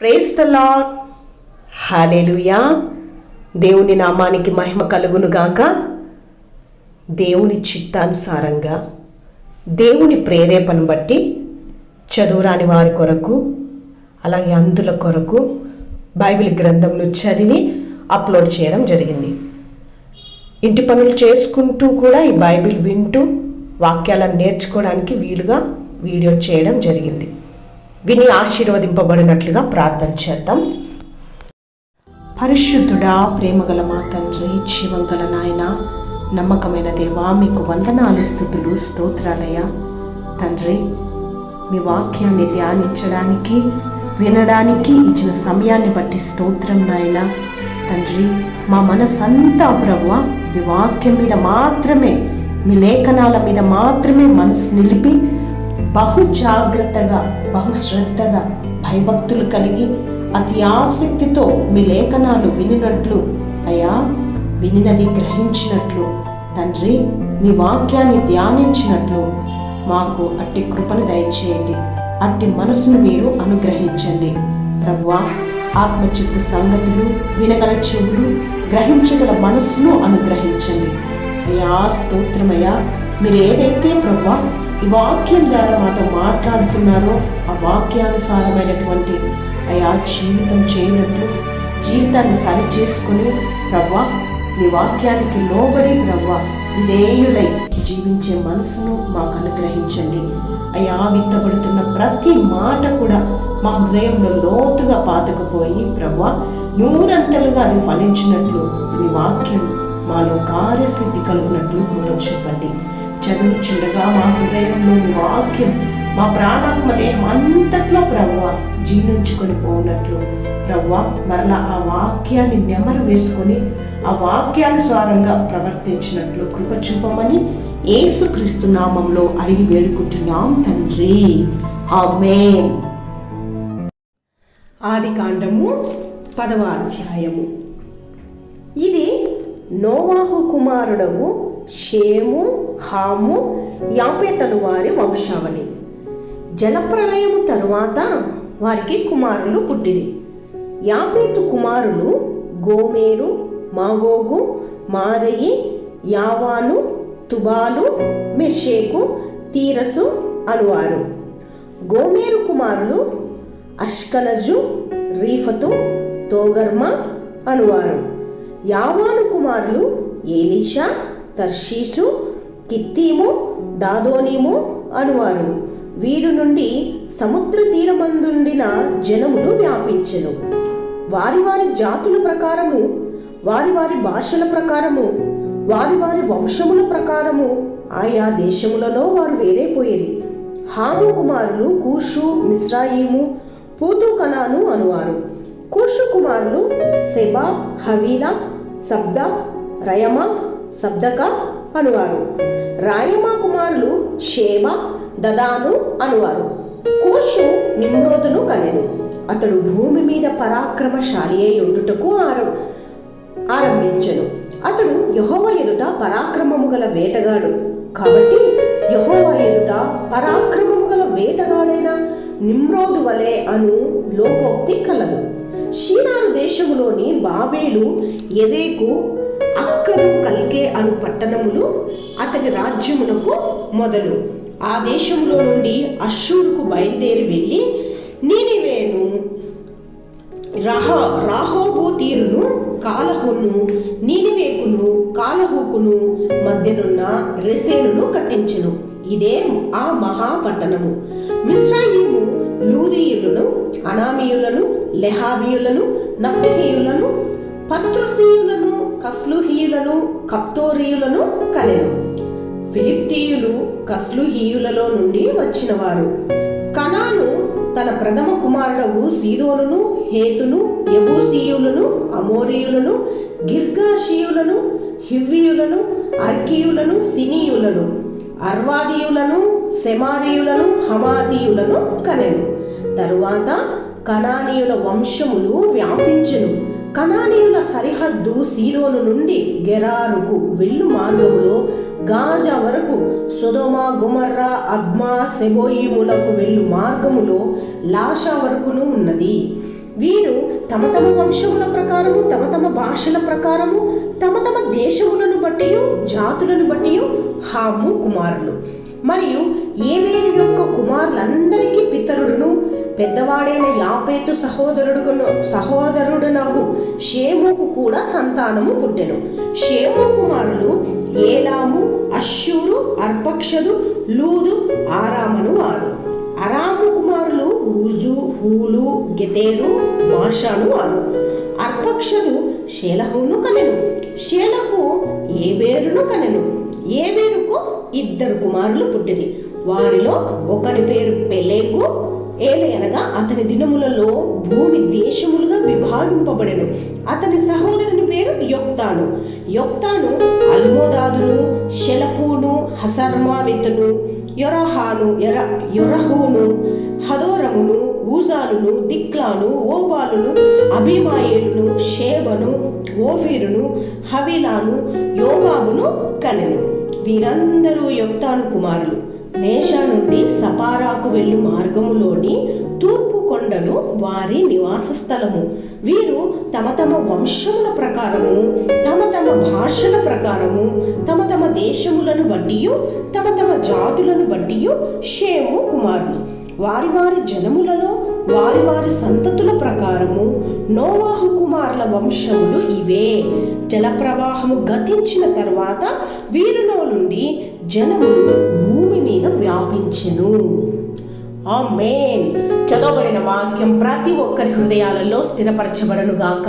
Praise the lord. హల్లెలూయా. దేవుని నామానికి మహిమ కలుగునుగాక. దేవుని చిత్తానుసారంగా దేవుని ప్రేరేపణ బట్టి చదువురాని వారి కొరకు అలాగే అందుల కొరకు బైబిల్ గ్రంథంను చదివి అప్లోడ్ చేయడం జరిగింది. ఇంటి పనులు చేసుకుంటూ కూడా ఈ బైబిల్ వింటూ వాక్యాలను నేర్చుకోవడానికి వీలుగా వీడియో చేయడం జరిగింది. విని ఆశీర్వదింపబడినట్లుగా ప్రార్థన చేద్దాం. పరిశుద్ధుడా, ప్రేమగల మా తండ్రి, జీవంగల నాయన, నమ్మకమైన దేవా, మీకు వందనాలు, స్తుతులు, స్తోత్రాలయ తండ్రి. మీ వాక్యాన్ని ధ్యానించడానికి వినడానికి ఇచ్చిన సమయాన్ని బట్టి స్తోత్రం నాయన తండ్రి. మా మనసంతా ప్రభువా మీ వాక్యం మీద మాత్రమే, మీ లేఖనాల మీద మాత్రమే మనసు నిలిపి బహు జాగ్రత్తగా, బహు శ్రద్ధగా, భయభక్తులు కలిగి అతి ఆసక్తితో మీ లేఖనాలు వినినట్లు అయ్యా, వినినది గ్రహించినట్లు తండ్రి, మీ వాక్యాన్ని ధ్యానించినట్లు మాకు అట్టి కృపను దయచేయండి. అట్టి మనసును మీరు అనుగ్రహించండి ప్రభువా. ఆత్మచిప్పు సంగతులు వినగల చెవులు, గ్రహించగల మనస్సును అనుగ్రహించండి అయ్యా. స్తోత్రమయ్యా. మీరు ఏదైతే ప్రభువా ఈ వాక్యం ద్వారా మాతో మాట్లాడుతున్నారో ఆ వాక్యానుసారమైనటువంటి అయా జీవితం చేయనట్లు, జీవితాన్ని సరిచేసుకుని ప్రభువా మీ వాక్యానికి లోబడి ప్రభువా విధేయులై జీవించే మనసును మాకు అనుగ్రహించండి అయ్యా. విత్తబడుతున్న ప్రతి మాట కూడా మా హృదయంలో లోతుగా పాతుకుపోయి ప్రభువా నూరంతలుగా అది ఫలించినట్లు మీ వాక్యం మాలో కార్యసిద్ధి కలుగునట్లు కృప చూపండి. చదువుచుండగా మా హృదయంలో మీ వాక్యం మా ప్రాణాత్మ దేహం అంతట్లో ప్రభువా జీర్ణించుకొని పోనట్లు ప్రభువా మరలా ఆ వాక్యాన్ని నెమరు వేసుకొని ఆ వాక్యానుసారంగా ప్రవర్తించినట్లు కృప చూపమని యేసుక్రీస్తు నామంలో అడిగి వేడుకుంటున్నాం తండ్రి, ఆమేన్. ఆదికాండము 10వ అధ్యాయము. ఇది నోవాహు కుమారుడవు షేము, హాము, యాపెతలు వారి వంశావళి. జలప్రలయము తరువాత వారికి కుమారులు పుట్టిరి. యాపెతు కుమారులు గోమేరు, మాగోగు, మాదయి, యావాను, తుబాలు, మెషేకు, తీరసు అనువారు. గోమేరు కుమారులు అష్కనజు, రీఫతు, తోగర్మ అనువారు. యావాను కుమారులు ఏలీషా, తర్షీసు, కిత్తీము, దాదోనీము అనువారు. వీరు నుండి సముద్ర తీరమందుండిన జనములు వ్యాపించెను. వారి వారి జాతుల ప్రకారము, వారి వారి భాషల ప్రకారము, వారి వారి వంశముల ప్రకారము ఆయా దేశములలో వారు వేరైపోయేరి. హాము కుమారులు కూషు, మిస్రాయిము, పూతు, కనాను అనువారు. కూషు కుమారులు సెబా, హవీలా, సబ్ద, రయమ, సబ్దక అనువారు. రాయమా కుమారులు షేబ, దదాను అనువారు. కూషు నిమ్రోదును కనెను. అతడు భూమి మీద పరాక్రమశాలి అయి ఉండుటకు ఆరంభించెను. అతడు యెహోవా ఎదుట పరాక్రమము గల వేటగాడు కాబట్టి యెహోవా ఎదుట పరాక్రమము గల వేటగాడైన నిమ్రోదు వలె అను లోకోక్తి కలదు. షీనారు దేశములోని బాబేలు, ఎరేకు, అక్కదు, కల్కే అను పట్టణములు అతని రాజ్యమునకు మొదలు. ఆ దేశంలో నుండి అష్షూరుకు బయలుదేరి వెళ్ళి నీనివేను, రాహోబు తీరును, కాలహును, నీనివేకును, కాలహుకును మధ్యనున్న రెసేనును కట్టించెను. ఇదే ఆ మహాపట్టణము. మిస్రాయిము లూదీయులను, అనామీయులను, లెహాబీయులను, నప్తుహీయులను, పత్రుసీయులను, కస్లుహీయులను, కప్తోరీయులను కనెను. ఫిలిప్తీయులు కస్లుహీయులలో నుండి వచ్చినవారు. కనాను తన ప్రథమ కుమారుడగు సీదోనును, హేతును, యెబూసీయులను, అమోరీయులను, గిర్గాషీయులను, హివ్వీయులను, అర్కీయులను, సినీయులను, అర్వాదీయులను, సెమారీయులను, హమాతీయులను కనెను. తరువాత కనానీయుల వంశములు వ్యాపించెను. కనానీయుల సరిహద్దు సీదోను నుండి గెరారుకు వెళ్ళు మార్గములో గాజా వరకు, సొదొమ, గొమొర్రా, అద్మా, సెబోయిములకు వెళ్ళు మార్గములో లాషా వరకును ఉన్నది. తమ తమ వంశముల ప్రకారము, తమ తమ భాషల ప్రకారము, తమ తమ దేశములను బట్టి, జాతులను బట్టి హాము కుమారులు. మరియు ఏబేరు యొక్క కుమారులందరికీ పితరుడును పెద్దవాడైన యాపేతు సహోదరుడునగు షేముకు కూడా సంతానము పుట్టెను. షేము కుమారులు ఏలాము, అష్షూరు, అర్పక్షదు, లూదు, ఆరామను వారు. అరాము కుమారులు ఊజు, హూలు, గెతేరు, మాషాను వారు. అర్పక్షదు షేలహును కనెను. షేలహు ఏబేరును కనెను. ఏబేరుకు 2 కుమారులు పుట్టిరి. వారిలో ఒకని పేరు పెలెగు. ఏలయనగా అతని దినములలో భూమి దేశములుగా విభాగింపబడెను. అతని సహోదరుని పేరు యొక్తాను. యొక్తాను అల్మోదాదును, షెలపును, హసర్మావెతును, యొరహును, హదోరమును, ఊజాలును, దిక్లాను, ఓబాలును, అభిమాయేలును, షేబను, ఓఫీరును, హవిలాను, యోబాబును కనెను. వీరందరూ యొక్తాను కుమారులు. మేషా నుండి సపారాకు వెళ్ళు మార్గములోని తూర్పు కొండలు వారి నివాస స్థలము. వీరు తమ తమ వంశముల ప్రకారము, తమ తమ భాషల ప్రకారము, తమ తమ దేశములను బట్టి, తమ తమ జాతులను బట్టి షేము కుమారులు. వారి వారి జనములలో వారి వారి సంతతుల ప్రకారము నోవాహు కుమారుల వంశములు ఇవే. జలప్రవాహము గతించిన తరువాత వీరిలో నుండి జనములు భూమి మీద వ్యాపించెను. ఆమేన్. చదవబడిన వాక్యం ప్రతి ఒక్కరి హృదయాలలో స్థిరపరచబడును గాక.